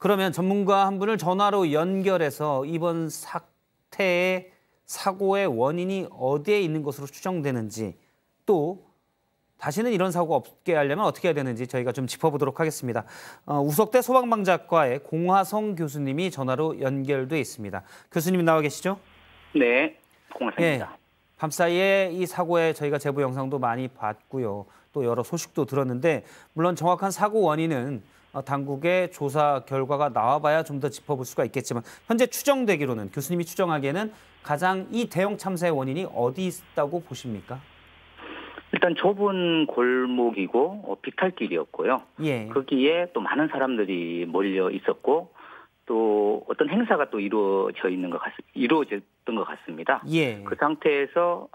그러면 전문가 한 분을 전화로 연결해서 이번 사고의 원인이 어디에 있는 것으로 추정되는지, 또 다시는 이런 사고가 없게 하려면 어떻게 해야 되는지 저희가 좀 짚어보도록 하겠습니다. 우석대 소방방재학과의 공화성 교수님이 전화로 연결돼 있습니다. 교수님 나와 계시죠? 네, 공화성입니다. 예, 밤사이에 이 사고에 저희가 제보 영상도 많이 봤고요. 또 여러 소식도 들었는데, 물론 정확한 사고 원인은 당국의 조사 결과가 나와봐야 좀 더 짚어볼 수가 있겠지만, 현재 추정되기로는, 교수님이 추정하기에는 가장 이 대형 참사의 원인이 어디 있다고 보십니까? 일단 좁은 골목이고 비탈길이었고요. 예. 거기에 또 많은 사람들이 몰려 있었고 또 어떤 행사가 또 이루어졌던 것 같습니다. 예. 그 상태에서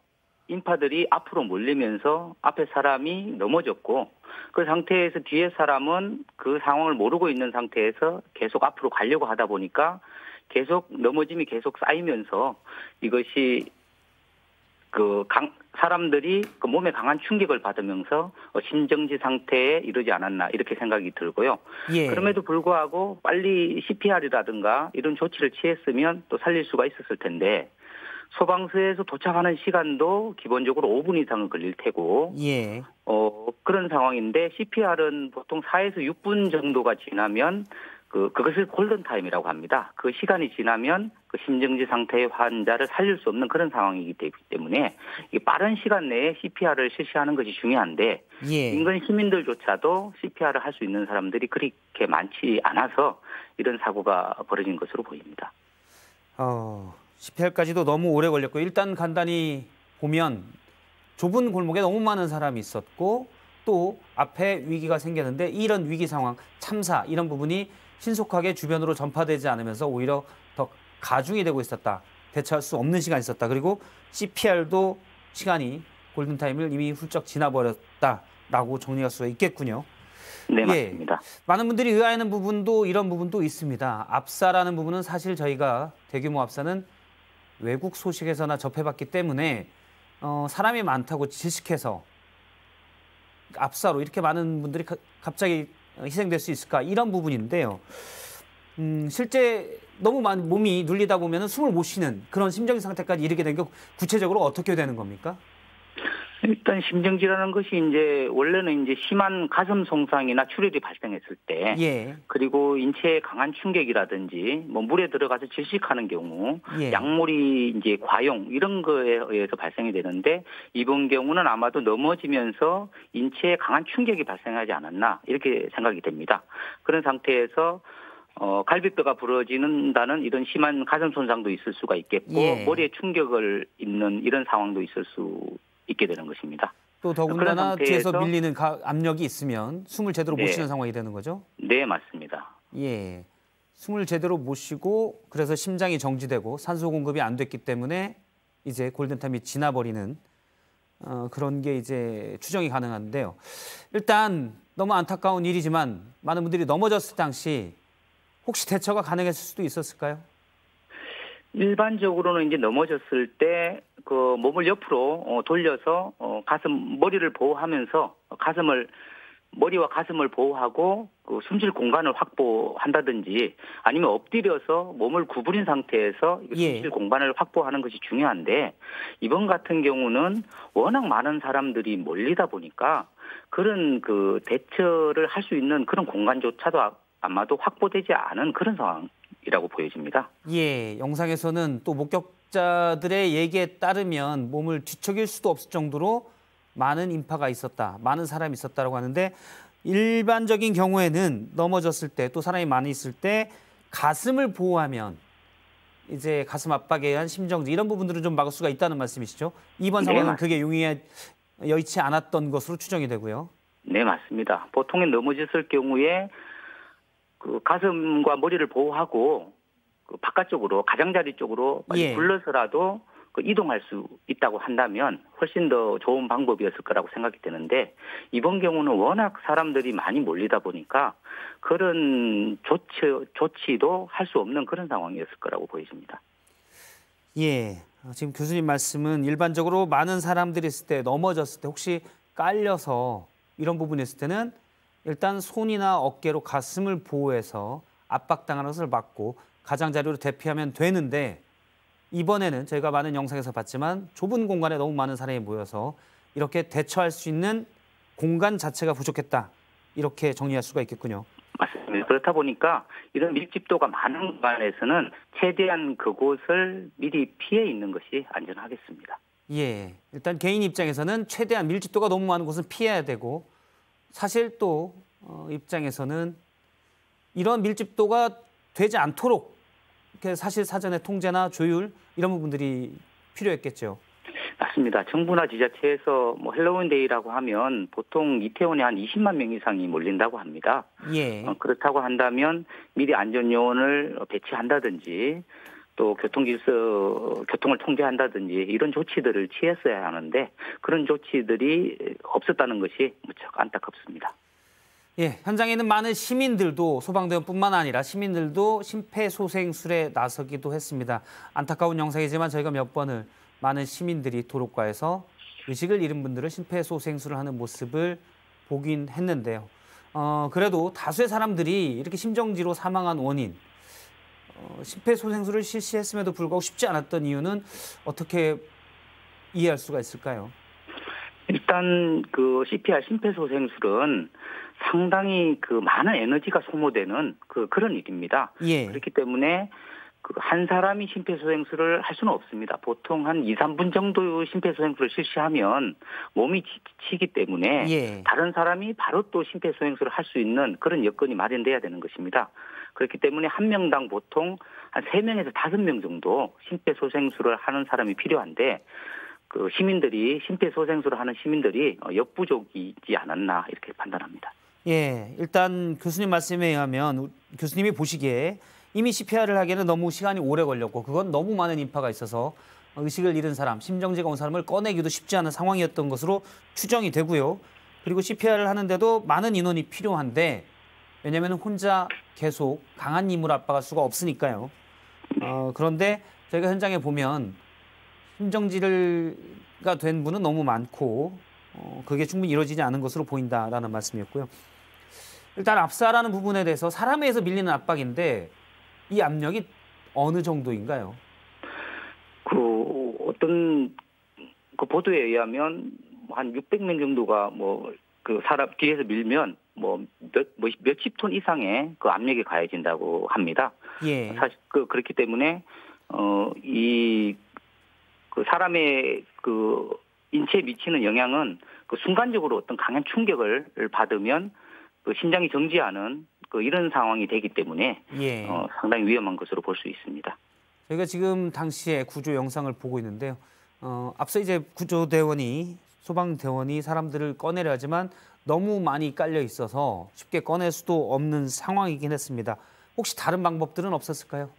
인파들이 앞으로 몰리면서 앞에 사람이 넘어졌고, 그 상태에서 뒤에 사람은 그 상황을 모르고 있는 상태에서 계속 앞으로 가려고 하다 보니까 계속 넘어짐이 계속 쌓이면서 이것이 사람들이 그 몸에 강한 충격을 받으면서 심정지 상태에 이르지 않았나 이렇게 생각이 들고요. 예. 그럼에도 불구하고 빨리 CPR이라든가 이런 조치를 취했으면 또 살릴 수가 있었을 텐데, 소방서에서 도착하는 시간도 기본적으로 5분 이상은 걸릴 테고, 예. 그런 상황인데 CPR은 보통 4에서 6분 정도가 지나면 그것을 골든타임이라고 합니다. 그 시간이 지나면 그 심정지 상태의 환자를 살릴 수 없는 그런 상황이기 때문에 빠른 시간 내에 CPR을 실시하는 것이 중요한데, 예. 인근 시민들조차도 CPR을 할 수 있는 사람들이 그렇게 많지 않아서 이런 사고가 벌어진 것으로 보입니다. CPR까지도 너무 오래 걸렸고, 일단 간단히 보면 좁은 골목에 너무 많은 사람이 있었고, 또 앞에 위기가 생겼는데 이런 위기 상황, 참사 이런 부분이 신속하게 주변으로 전파되지 않으면서 오히려 더 가중이 되고 있었다. 대처할 수 없는 시간이 있었다. 그리고 CPR도 시간이 골든타임을 이미 훌쩍 지나버렸다라고 정리할 수 있겠군요. 네, 맞습니다. 많은 분들이 의아해하는 부분도 이런 부분도 있습니다. 압사라는 부분은 사실 저희가 대규모 압사는 외국 소식에서나 접해봤기 때문에 사람이 많다고 질식해서 압사로 이렇게 많은 분들이 갑자기 희생될 수 있을까, 이런 부분인데요. 실제 너무 많은 몸이 눌리다 보면 숨을 못 쉬는 그런 심정지 상태까지 이르게 된 게 구체적으로 어떻게 되는 겁니까? 일단 심정지라는 것이 원래는 심한 가슴 손상이나 출혈이 발생했을 때, 예. 그리고 인체에 강한 충격이라든지 물에 들어가서 질식하는 경우, 예. 약물이 과용 이런 거에 의해서 발생이 되는데, 이번 경우는 아마도 넘어지면서 인체에 강한 충격이 발생하지 않았나 이렇게 생각이 됩니다. 그런 상태에서 갈비뼈가 부러지는다는 이런 심한 가슴 손상도 있을 수가 있겠고, 예. 머리에 충격을 입는 이런 상황도 있을 수 있게 되는 것입니다. 또 더군다나 뒤에서 밀리는 압력이 있으면 숨을 제대로 못 쉬는 상황이 되는 거죠? 네, 맞습니다. 예, 숨을 제대로 못 쉬고 그래서 심장이 정지되고 산소 공급이 안 됐기 때문에 이제 골든타임이 지나버리는 그런 게 이제 추정이 가능한데요. 일단 너무 안타까운 일이지만 많은 분들이 넘어졌을 당시 혹시 대처가 가능했을 수도 있었을까요? 일반적으로는 넘어졌을 때 몸을 옆으로 돌려서 머리를 보호하면서 머리와 가슴을 보호하고 숨쉴 공간을 확보한다든지, 아니면 엎드려서 몸을 구부린 상태에서 숨쉴 공간을 확보하는 것이 중요한데, 이번 같은 경우는 워낙 많은 사람들이 몰리다 보니까 그런 대처를 할 수 있는 그런 공간조차도 아마도 확보되지 않은 그런 상황이라고 보여집니다. 예, 영상에서는 또 목격자들의 얘기에 따르면 몸을 뒤척일 수도 없을 정도로 많은 인파가 있었다, 많은 사람이 있었다라고 하는데, 일반적인 경우에는 넘어졌을 때 또 사람이 많이 있을 때 가슴을 보호하면 이제 가슴 압박에 의한 심정지 이런 부분들은 좀 막을 수가 있다는 말씀이시죠? 이번 상황은 그게 여의치 않았던 것으로 추정이 되고요. 네, 맞습니다. 보통에 넘어졌을 경우에 가슴과 머리를 보호하고 바깥쪽으로, 가장자리 쪽으로 빨리 굴러서라도 이동할 수 있다고 한다면 훨씬 더 좋은 방법이었을 거라고 생각이 되는데, 이번 경우는 워낙 사람들이 많이 몰리다 보니까 그런 조치도 할 수 없는 그런 상황이었을 거라고 보여집니다. 예, 지금 교수님 말씀은 일반적으로 많은 사람들이 있을 때, 넘어졌을 때 혹시 깔려서 이런 부분이 있을 때는 일단 손이나 어깨로 가슴을 보호해서 압박당하는 것을 막고 가장자리로 대피하면 되는데 이번에는 저희가 많은 영상에서 봤지만 좁은 공간에 너무 많은 사람이 모여서 이렇게 대처할 수 있는 공간 자체가 부족했다. 이렇게 정리할 수가 있겠군요. 맞습니다. 그렇다 보니까 이런 밀집도가 많은 공간에서는 최대한 그곳을 미리 피해 있는 것이 안전하겠습니다. 예, 일단 개인 입장에서는 최대한 밀집도가 너무 많은 곳은 피해야 되고 사실 또 입장에서는 이런 밀집도가 되지 않도록 사실 사전에 통제나 조율 이런 부분들이 필요했겠죠. 맞습니다. 정부나 지자체에서 뭐 헬로윈데이라고 하면 보통 이태원에 한 20만 명 이상이 몰린다고 합니다. 예. 그렇다고 한다면 미리 안전요원을 배치한다든지 또 교통을 통제한다든지 이런 조치들을 취했어야 하는데 그런 조치들이 없었다는 것이 무척 안타깝습니다. 예, 현장에 있는 많은 시민들도 소방대원뿐만 아니라 시민들도 심폐소생술에 나서기도 했습니다. 안타까운 영상이지만 저희가 몇 번을 많은 시민들이 도로가에서 의식을 잃은 분들을 심폐소생술을 하는 모습을 보긴 했는데요. 그래도 다수의 사람들이 이렇게 심정지로 사망한 원인, 심폐소생술을 실시했음에도 불구하고 쉽지 않았던 이유는 어떻게 이해할 수가 있을까요? 일단 그 CPR 심폐소생술은 상당히 그 많은 에너지가 소모되는 그런 일입니다. 예. 그렇기 때문에 한 사람이 심폐소생술을 할 수는 없습니다. 보통 한 2, 3분 정도 심폐소생술을 실시하면 몸이 지치기 때문에 예. 다른 사람이 바로 또 심폐소생술을 할 수 있는 그런 여건이 마련돼야 되는 것입니다. 그렇기 때문에 한 명당 보통 한 3명에서 5명 정도 심폐소생술을 하는 사람이 필요한데 그 심폐소생술을 하는 시민들이 역부족이지 않았나 이렇게 판단합니다. 예, 일단 교수님 말씀에 의하면 교수님이 보시기에 이미 CPR을 하기에는 너무 시간이 오래 걸렸고 그건 너무 많은 인파가 있어서 의식을 잃은 사람, 심정지가 온 사람을 꺼내기도 쉽지 않은 상황이었던 것으로 추정이 되고요. 그리고 CPR을 하는데도 많은 인원이 필요한데 왜냐하면 혼자 계속 강한 힘으로 압박할 수가 없으니까요. 그런데 저희가 현장에 보면 심정지가 된 분은 너무 많고 그게 충분히 이루어지지 않은 것으로 보인다라는 말씀이었고요. 일단 압사라는 부분에 대해서 사람에 의해서 밀리는 압박인데 이 압력이 어느 정도인가요? 어떤 보도에 의하면 한 600명 정도가 사람 뒤에서 밀면 몇십 톤 이상의 그 압력이 가해진다고 합니다. 예. 사실 그렇기 때문에 사람의 인체에 미치는 영향은 순간적으로 어떤 강한 충격을 받으면 심장이 정지하는 이런 상황이 되기 때문에 예. 상당히 위험한 것으로 볼 수 있습니다. 저희가 지금 당시에 구조 영상을 보고 있는데요. 앞서 이제 구조대원이 소방대원이 사람들을 꺼내려 하지만 너무 많이 깔려 있어서 쉽게 꺼낼 수도 없는 상황이긴 했습니다. 혹시 다른 방법들은 없었을까요?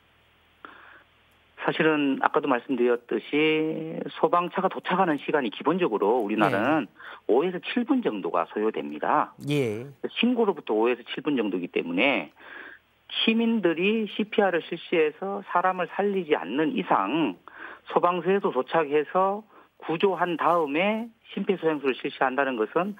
사실은 아까도 말씀드렸듯이 소방차가 도착하는 시간이 기본적으로 우리나라는 5에서 7분 정도가 소요됩니다. 예. 신고로부터 5에서 7분 정도이기 때문에 시민들이 CPR을 실시해서 사람을 살리지 않는 이상 소방서에도 도착해서 구조한 다음에 심폐소생술을 실시한다는 것은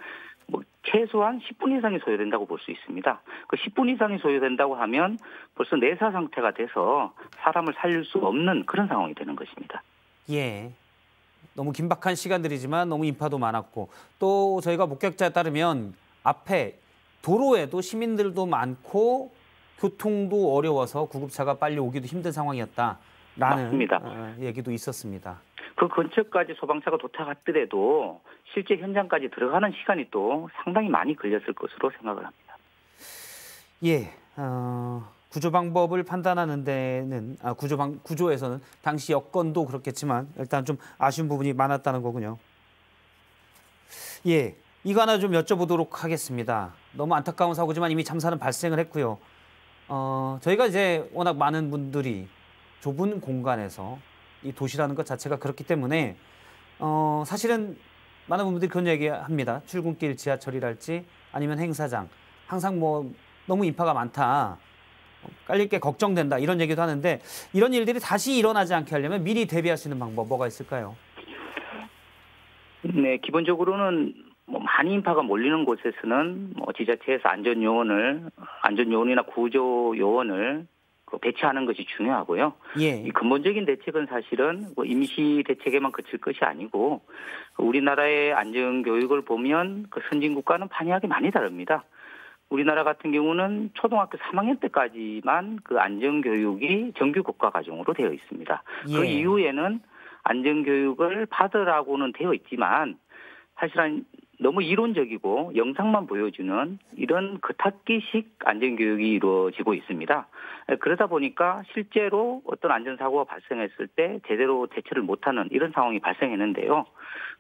최소한 10분 이상이 소요된다고 볼 수 있습니다. 그 10분 이상이 소요된다고 하면 벌써 내사 상태가 돼서 사람을 살릴 수 없는 그런 상황이 되는 것입니다. 예. 너무 긴박한 시간들이지만 너무 인파도 많았고 또 저희가 목격자에 따르면 앞에 도로에도 시민들도 많고 교통도 어려워서 구급차가 빨리 오기도 힘든 상황이었다라는 맞습니다. 얘기도 있었습니다. 그 근처까지 소방차가 도착했더라도 실제 현장까지 들어가는 시간이 또 상당히 많이 걸렸을 것으로 생각을 합니다. 예, 구조 방법을 판단하는 데는 구조에서는 당시 여건도 그렇겠지만 일단 좀 아쉬운 부분이 많았다는 거군요. 예, 이거 하나 좀 여쭤보도록 하겠습니다. 너무 안타까운 사고지만 이미 참사는 발생을 했고요. 저희가 이제 워낙 많은 분들이 좁은 공간에서 이 도시라는 것 자체가 그렇기 때문에 사실은 많은 분들이 그런 얘기합니다. 출근길 지하철이랄지 아니면 행사장 항상 너무 인파가 많다. 깔릴 게 걱정된다. 이런 얘기도 하는데 이런 일들이 다시 일어나지 않게 하려면 미리 대비할 수 있는 방법 뭐가 있을까요? 네, 기본적으로는 뭐 많이 인파가 몰리는 곳에서는 뭐 지자체에서 안전요원이나 구조요원을 배치하는 것이 중요하고요. 예. 이 근본적인 대책은 사실은 뭐 임시 대책에만 그칠 것이 아니고 우리나라의 안전교육을 보면 그 선진국과는 판이하게 많이 다릅니다. 우리나라 같은 경우는 초등학교 3학년 때까지만 그 안전교육이 정규 국가과정으로 되어 있습니다. 예. 그 이후에는 안전교육을 받으라고는 되어 있지만 사실은 너무 이론적이고 영상만 보여주는 이런 겉핥기식 안전교육이 이루어지고 있습니다. 그러다 보니까 실제로 어떤 안전사고가 발생했을 때 제대로 대처를 못하는 이런 상황이 발생했는데요.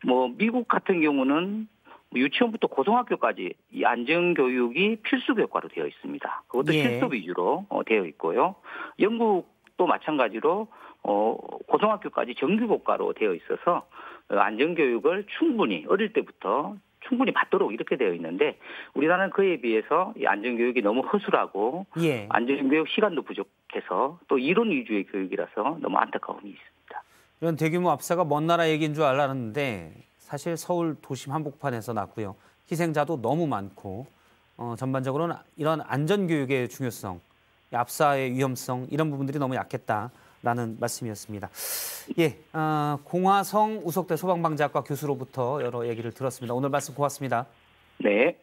뭐 미국 같은 경우는 유치원부터 고등학교까지 이 안전교육이 필수 교과로 되어 있습니다. 그것도 예. 실습 위주로 되어 있고요. 영국도 마찬가지로 고등학교까지 정규 교과로 되어 있어서 안전교육을 충분히 어릴 때부터 충분히 받도록 이렇게 되어 있는데 우리나라는 그에 비해서 이 안전교육이 너무 허술하고 예. 안전교육 시간도 부족해서 또 이론 위주의 교육이라서 너무 안타까움이 있습니다. 이런 대규모 압사가 먼 나라 얘기인 줄 알았는데 사실 서울 도심 한복판에서 났고요. 희생자도 너무 많고 전반적으로는 이런 안전교육의 중요성, 압사의 위험성 이런 부분들이 너무 약했다라는 말씀이었습니다. 예, 공화성 우석대 소방방재학과 교수로부터 여러 얘기를 들었습니다. 오늘 말씀 고맙습니다. 네.